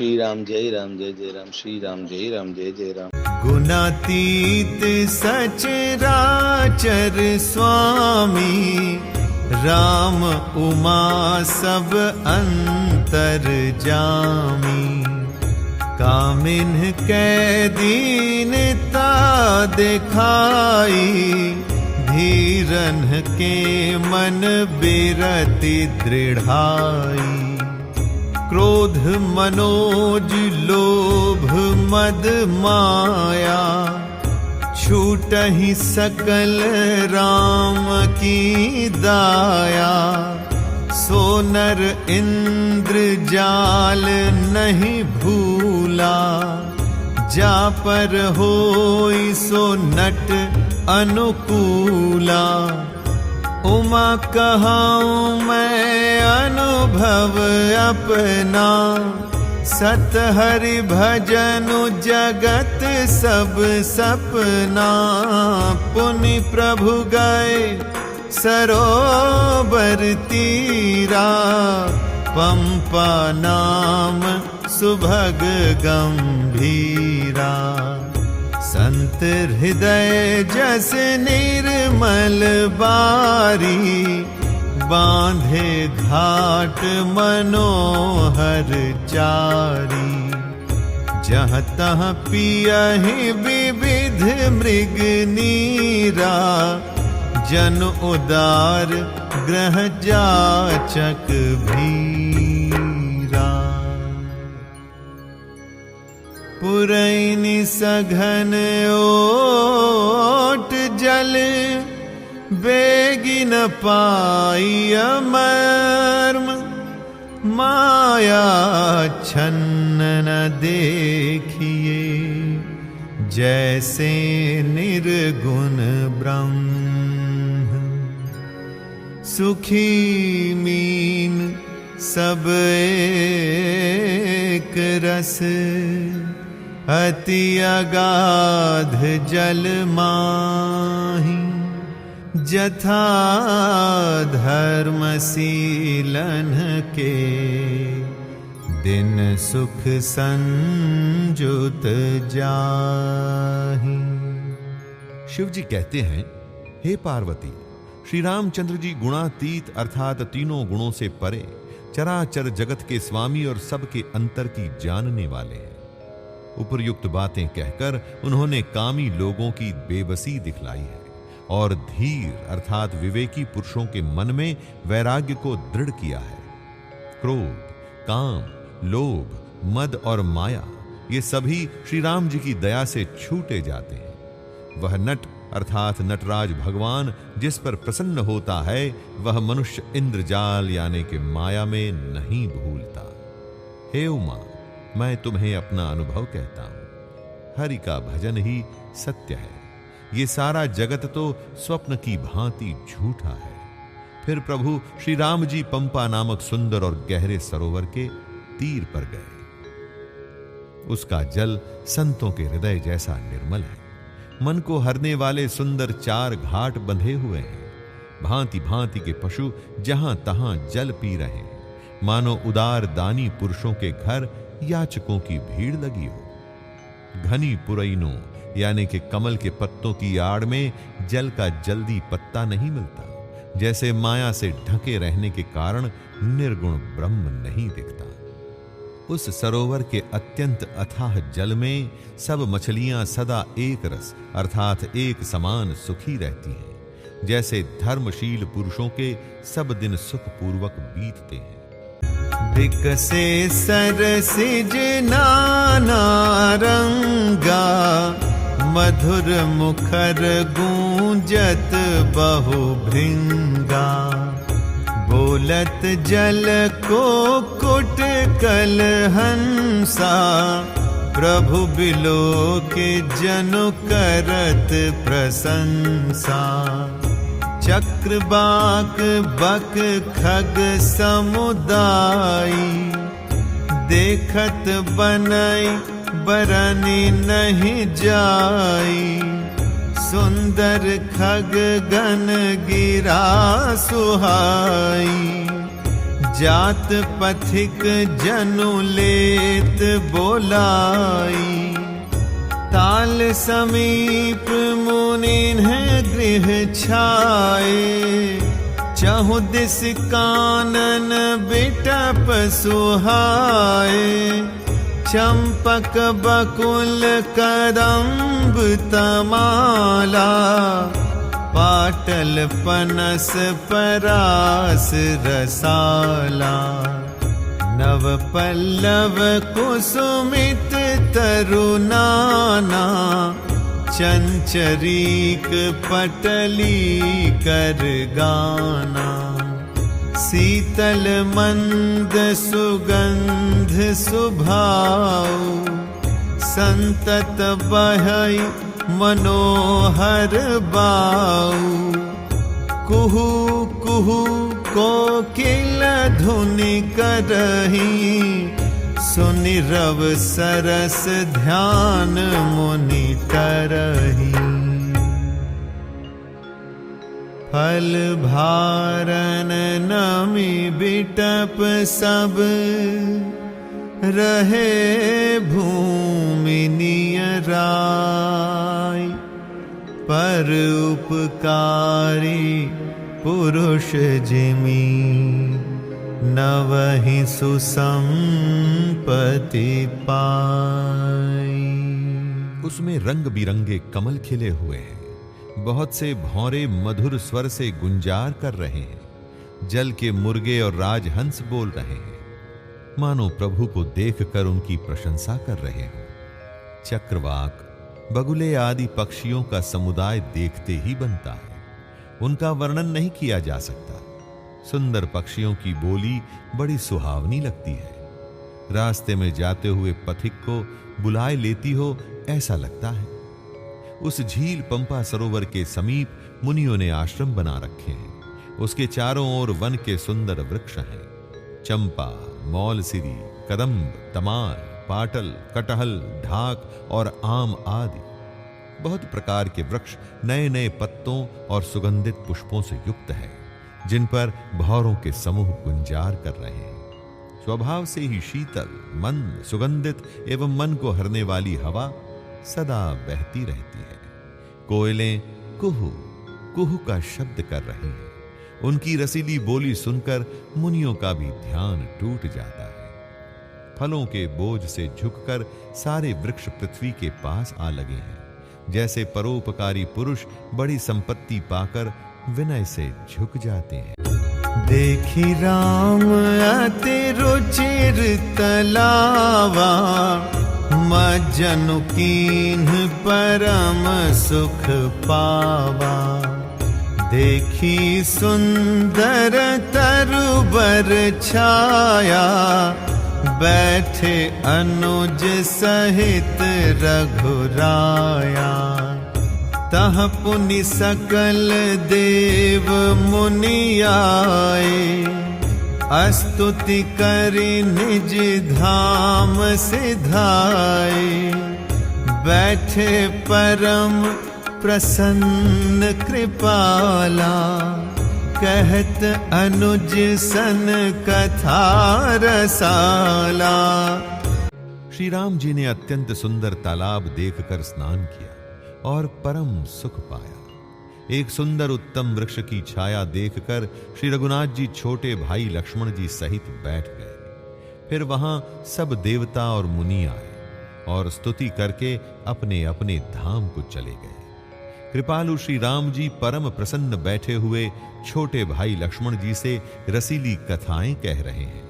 श्री राम जय राम श्री राम जय जय राम। गुणातीत सचराचर स्वामी, राम उमा सब अंतर जामी। कामिन कै दीनता दिखाई, धीरन के मन बिरति दृढ़ाई। क्रोध मनोज लोभ मद माया, छूटहि सकल राम की दाया। सो नर इंद्र जाल नहीं भूला, जा पर होई सो नट अनुकूला। उमा कहाऊं मैं अनुभव अपना, सत हरि भजनु जगत सब सपना। पुनि प्रभु गए सरोवर तीरा, पंपा नाम सुभग गंभीरा। संत हृदय जस निर्मल बारी, बांधे घाट मनोहर चारी। जहाँ तहाँ पियहि विविध मृग नीरा, जन उदार ग्रह जाचक भीरा। पुरैनी सघन ओट जल, बेगी न पाई मर्म। माया छन्न न देखिए, जैसे निर्गुण ब्रह्म। सुखी मीन सब एक रस, अति अगाध जल माही। जथा धर्म सीलन के, दिन सुख संजुत जाहि। शिव जी कहते हैं, हे पार्वती, श्री रामचंद्र जी गुणातीत अर्थात तीनों गुणों से परे, चराचर जगत के स्वामी और सबके अंतर की जानने वाले हैं। उपर्युक्त बातें कहकर उन्होंने कामी लोगों की बेबसी दिखलाई है और धीर अर्थात विवेकी पुरुषों के मन में वैराग्य को दृढ़ किया है। क्रोध, काम, लोभ, मद और माया ये सभी श्री राम जी की दया से छूटे जाते हैं। वह नट अर्थात नटराज भगवान जिस पर प्रसन्न होता है, वह मनुष्य इंद्रजाल यानी कि माया में नहीं भूलता। हे उमा, मैं तुम्हें अपना अनुभव कहता हूं। हरि का भजन ही सत्य है। ये सारा जगत तो स्वप्न की भांति झूठा है। फिर प्रभु श्री राम जी पंपा नामक सुंदर और गहरे सरोवर के तीर पर गए। उसका जल संतों के हृदय जैसा निर्मल है। मन को हरने वाले सुंदर 4 घाट बंधे हुए हैं। भांति भांति के पशु जहां तहां जल पी रहे हैं, मानो उदार दानी पुरुषों के घर याचकों की भीड़ लगी हो। घनी पुरैनों यानी कि कमल के पत्तों की आड़ में जल का जल्दी पत्ता नहीं मिलता। जैसे माया से ढके रहने के कारण निर्गुण ब्रह्म नहीं दिखता। उस सरोवर के अत्यंत अथाह जल में सब मछलियां सदा एक रस अर्थात एक समान सुखी रहती हैं। जैसे धर्मशील पुरुषों के सब दिन सुखपूर्वक बीतते हैं। विकसे सरसिज नाना रंगा, मधुर मुखर गूंजत बहु भृंगा। बोलत जल को कुट कल हंसा, प्रभु बिलो के जनु करत प्रशंसा। चक्रबाक बक खग समुदाई, देखत बनई बरनी नहीं जाई। सुंदर खग गन गिरा सुहाई, जात पथिक जनु लेत बोलाई, ताल समीप मुनिन्ह गृह छाए, चहु दिस कानन बिटप सुहाए, चंपक बकुल कदम्ब तमाला, पाटल पनस परास रसाला, नव पल्लव कुसुमित तरुनाना, चंचरीक पटली कर गाना, शीतल मंद सुगंध सुभाऊ, संतत बहई मनोहर बाऊ, कुहू कुहू कोकिल धुनि करही, सुनि रव सरस ध्यान मुनि तरही, फल भारन नमि बिटप सब, रहे भूमि नियराय, पर उपकारी पुरुष जिमि, नवहि सुसंपत्ति पाई। उसमें रंग बिरंगे कमल खिले हुए हैं, बहुत से भौरे मधुर स्वर से गुंजार कर रहे हैं, जल के मुर्गे और राजहंस बोल रहे हैं, मानो प्रभु को देखकर उनकी प्रशंसा कर रहे हो। चक्रवाक, बगुले आदि पक्षियों का समुदाय देखते ही बनता है, उनका वर्णन नहीं किया जा सकता। सुंदर पक्षियों की बोली बड़ी सुहावनी लगती है, रास्ते में जाते हुए पथिक को बुलाए लेती हो ऐसा लगता है। उस झील पंपा सरोवर के समीप मुनियों ने आश्रम बना रखे हैं, उसके चारों ओर वन के सुंदर वृक्ष हैं, चंपा, मौलसिरी, कदम्ब, तमाल, पाटल, कटहल, ढाक और आम आदि बहुत प्रकार के वृक्ष नए नए पत्तों और सुगंधित पुष्पों से युक्त है, जिन पर भौरों के समूह गुंजार कर रहे हैं। स्वभाव से ही शीतल, मंद, सुगंधित एवं मन को हरने वाली हवा सदा बहती रहती है। कोयलें कुहू कुहू का शब्द कर रही हैं, उनकी रसीली बोली सुनकर मुनियों का भी ध्यान टूट जाता है। फलों के बोझ से झुककर सारे वृक्ष पृथ्वी के पास आ लगे हैं, जैसे परोपकारी पुरुष बड़ी संपत्ति पाकर विनय से झुक जाते हैं। देखी राम अति रुचिर तलावा, मज्जनु कीन्ह परम सुख पावा, देखी सुंदर तरुबर छाया, बैठे अनुज सहित रघुराया, तह पुनि सकल देव मुनि आए, स्तुति करि निज धाम सिधाए, बैठे परम प्रसन्न कृपाला, कहत अनुज सन कथा रसाला। श्री राम जी ने अत्यंत सुंदर तालाब देखकर स्नान किया और परम सुख पाया। एक सुंदर उत्तम वृक्ष की छाया देखकर श्री रघुनाथ जी छोटे भाई लक्ष्मण जी सहित बैठ गए। फिर वहां सब देवता और मुनि आए और स्तुति करके अपने अपने धाम को चले गए। कृपालु श्री राम जी परम प्रसन्न बैठे हुए छोटे भाई लक्ष्मण जी से रसीली कथाएं कह रहे हैं।